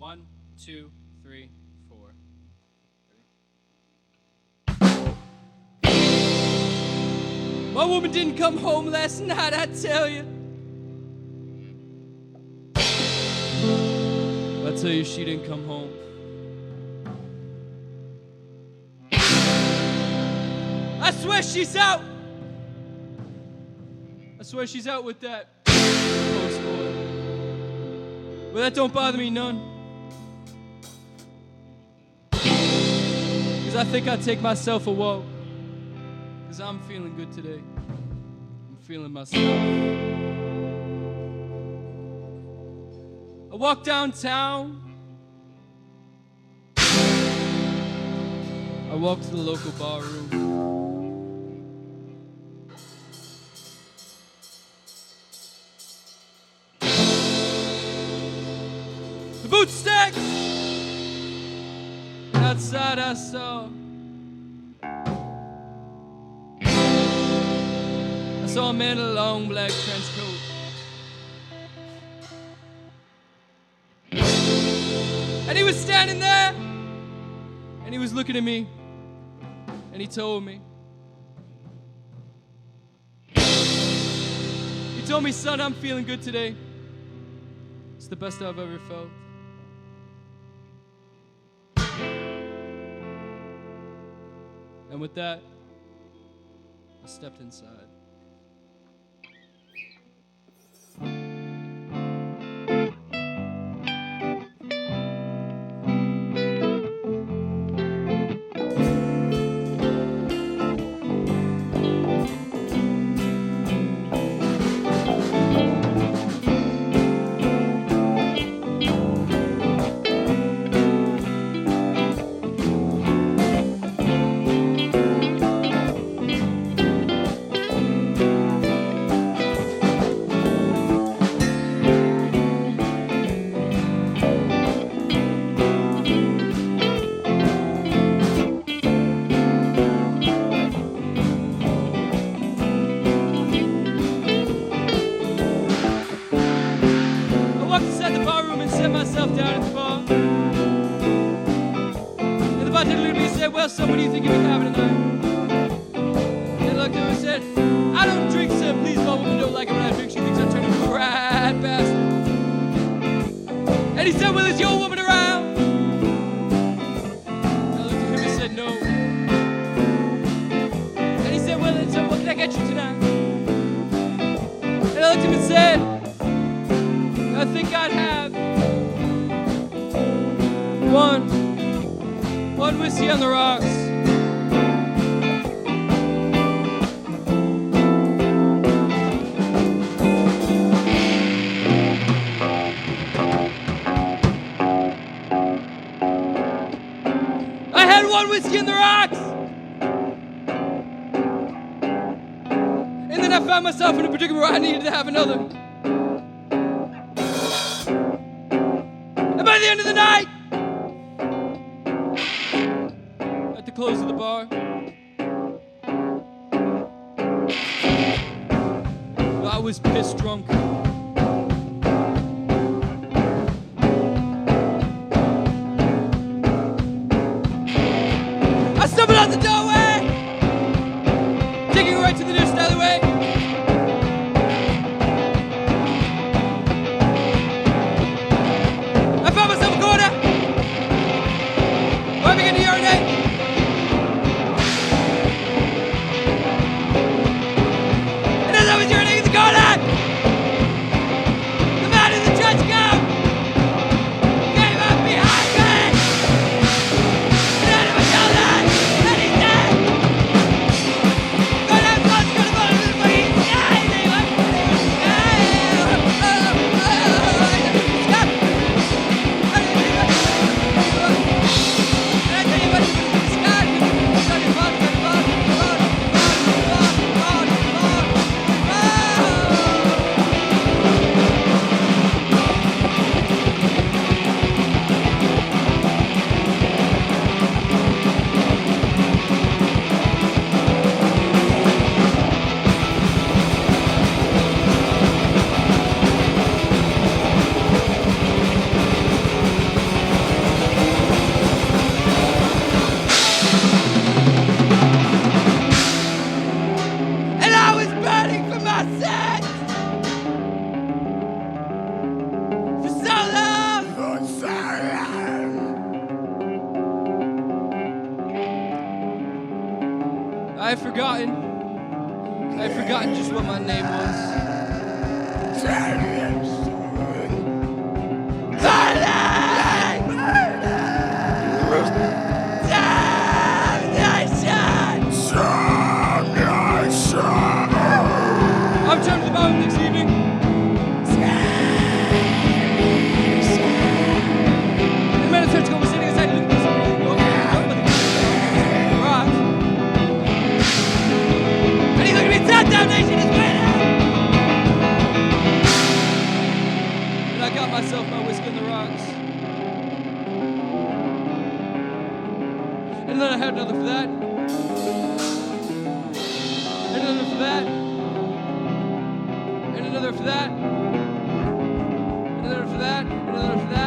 1, 2, 3, 4. My woman didn't come home last night, I tell you. I tell you, she didn't come home. I swear she's out. I swear she's out with that post boy. Well, that don't bother me none. Cause I think I'd take myself a walk. Cause I'm feeling good today. I'm feeling myself. I walk downtown. I walk to the local bar room. The boot stacks. And outside I saw a man in a long black trench coat. And he was standing there, and he was looking at me, and he told me, son, I'm feeling good today. It's the best I've ever felt. And with that, I stepped inside. Well, son, what do you think you've been having tonight? They looked at him and said, I don't drink, sir. Please, my woman don't like it when I drink. She thinks I turn into a rat bastard. And he said, well, is your woman around? I looked at him and said, no. And he said, well, then, son, what can I get you tonight? And I looked at him and said, I think I'd have one whiskey on the rocks. I had one whiskey on the rocks. And then I found myself in a predicament where I needed to have another. And by the end of the night, close of the bar, I was pissed drunk. I stumbled out the doorway, taking it right to the nearest alleyway. I found myself a corner where I began to urinate. Came up behind me, and I was yelling, and he said, I've forgotten just what my name was. I'm turning the bottom this evening. The man of church was sitting inside looking for somebody. Rock. And he's looking at me, that damnation is going out. And I got myself my whiskey in the rocks. And then I had another for that. And another for that. And another for that. And another for that. And another for that.